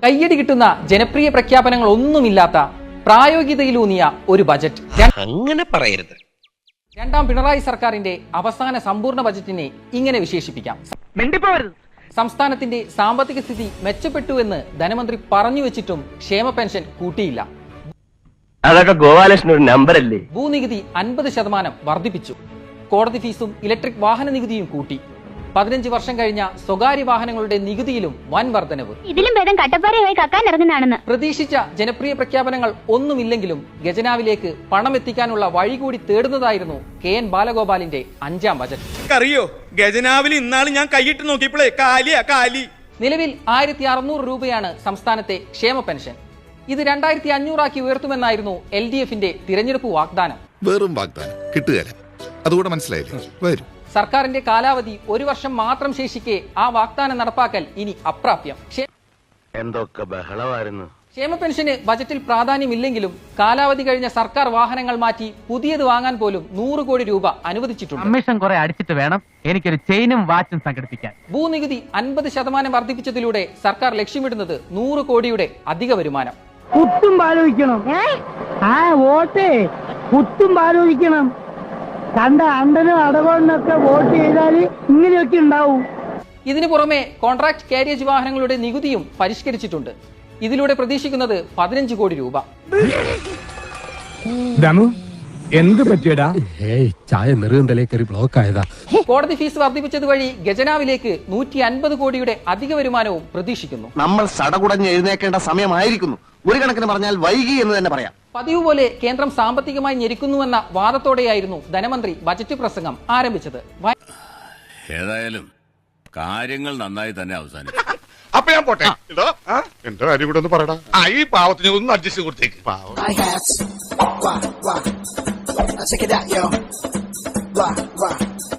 കയ്യടി കിട്ടുന്ന ജനപ്രിയ പ്രഖ്യാപനങ്ങൾ ഒന്നുമില്ലാത്ത പ്രായോഗികതയിലൂന്നിയ ഒരു ബജറ്റ്. അങ്ങനെ പറയരുത്. രണ്ടാം പിണറായി സർക്കാരിന്റെ അവസാന സമ്പൂർണ്ണ ബജറ്റിനെ ഇങ്ങനെ വിശേഷിപ്പിക്കാം. സംസ്ഥാനത്തിന്റെ സാമ്പത്തിക സ്ഥിതി മെച്ചപ്പെട്ടുവെന്ന് ധനമന്ത്രി പറഞ്ഞു വെച്ചിട്ടും ക്ഷേമ പെൻഷൻ കൂട്ടിയില്ല. അതൊക്കെ ഗോപാലകൃഷ്ണൻ ഒരു നമ്പറല്ലേ. ഭൂനികുതി 50% വർദ്ധിപ്പിച്ചു. കോടതി ഫീസും ഇലക്ട്രിക് വാഹന നികുതിയും കൂട്ടി. 15 വർഷം കഴിഞ്ഞ സ്വകാര്യ വാഹനങ്ങളുടെ നികുതിയിലും വൻ വർധനവ്. ഇതിലും ഭേദം കട്ടപ്പാറയായി കക്കാൻ ഇറങ്ങുന്നതാണെന്ന്. പ്രതീക്ഷിച്ച ജനപ്രിയ പ്രഖ്യാപനങ്ങൾ ഒന്നുമില്ലെങ്കിലും ഖജനാവിലേക്ക് പണം എത്തിക്കാനുള്ള വഴി കൂടി തേടുന്നതായിരുന്നു KN ബാലഗോപാലിന്റെ 5ാം ബജറ്റ്. അറിയോ, ഖജനാവിൽ ഇന്നാള് ഞാൻ കൈയിട്ട് നോക്കിയപ്പോഴേ കാലി. നിലവിൽ 1600 രൂപയാണ് സംസ്ഥാനത്തെ ക്ഷേമ പെൻഷൻ. ഇത് 2500 ആക്കി ഉയർത്തുമെന്നായിരുന്നു LDFന്റെ തിരഞ്ഞെടുപ്പ് വാഗ്ദാനം. വെറും വാഗ്ദാനം കിട്ടുകയില്ല. അതുകൂടെ മനസ്സിലായില്ലേ? വരും. സർക്കാരിന്റെ കാലാവധി 1 വർഷം മാത്രം ശേഷിക്കെ ആ വാഗ്ദാനം നടപ്പാക്കൽ ഇനി അപ്രാപ്യം. എന്തൊക്കെ ബഹളമായിരുന്നു. ക്ഷേമ പെൻഷന് ബജറ്റിൽ പ്രാധാന്യമില്ലെങ്കിലും കാലാവധി കഴിഞ്ഞ സർക്കാർ വാഹനങ്ങൾ മാറ്റി പുതിയത് വാങ്ങാൻ പോലും 100 കോടി രൂപ അനുവദിച്ചിട്ടുണ്ട്. കമ്മീഷൻ കുറെ അടിച്ചിട്ട് വേണം എനിക്കൊരു ചെയിനും വാച്ചും സംഘടിപ്പിക്കാൻ. ഭൂനികുതി 50% വർദ്ധിപ്പിച്ചതിലൂടെ സർക്കാർ ലക്ഷ്യമിടുന്നത് 100 കോടിയുടെ അധിക വരുമാനം. കുത്തും ആലോചിക്കണം. വോട്ടേ കുത്തും ആലോചിക്കണം. കണ്ട അണ്ടനും അടവണ്ണൊക്കെ വോട്ട് ചെയ്താൽ ഇങ്ങനെയൊക്കെ ഉണ്ടാവും. ഇതിനു പുറമെ കോൺട്രാക്ട് കാരിയേജ് വാഹനങ്ങളുടെ നികുതിയും പരിഷ്കരിച്ചിട്ടുണ്ട്. ഇതിലൂടെ പ്രതീക്ഷിക്കുന്നത് 15 കോടി രൂപ. എന്ത് പറ്റിയടാ? ചായ നെറുകന്തലേക്കറി ബ്ലോക്ക് ആയതാ. കോടതി ഫീസ് വർദ്ധിപ്പിച്ചത് വഴി ഖജനാവിലേക്ക് 150 കോടിയുടെ അധിക വരുമാനവും പ്രതീക്ഷിക്കുന്നു. നമ്മൾ സടകുടഞ്ഞ് എഴുന്നേക്കേണ്ട സമയമായിരിക്കുന്നു. ഒരു കണക്കിന് പറഞ്ഞാൽ വൈകി എന്ന് തന്നെ പറയാം. പതിവ് പോലെ കേന്ദ്രം സാമ്പത്തികമായി ഞെരുക്കുന്നുവെന്ന വാദത്തോടെയായിരുന്നു ധനമന്ത്രി ബജറ്റ് പ്രസംഗം ആരംഭിച്ചത്. ഏതായാലും കാര്യങ്ങൾ നന്നായി തന്നെ അവസാനിച്ചു. അപ്പൊ ഞാൻ പോട്ടെ. എന്റെ കാര്യം കൂടെ ഒന്ന് പറയടാ. ഈ പാവത്തിന് ഒന്ന് അഡ്ജസ്റ്റ് കൊടുത്തേക്ക്. പാവം.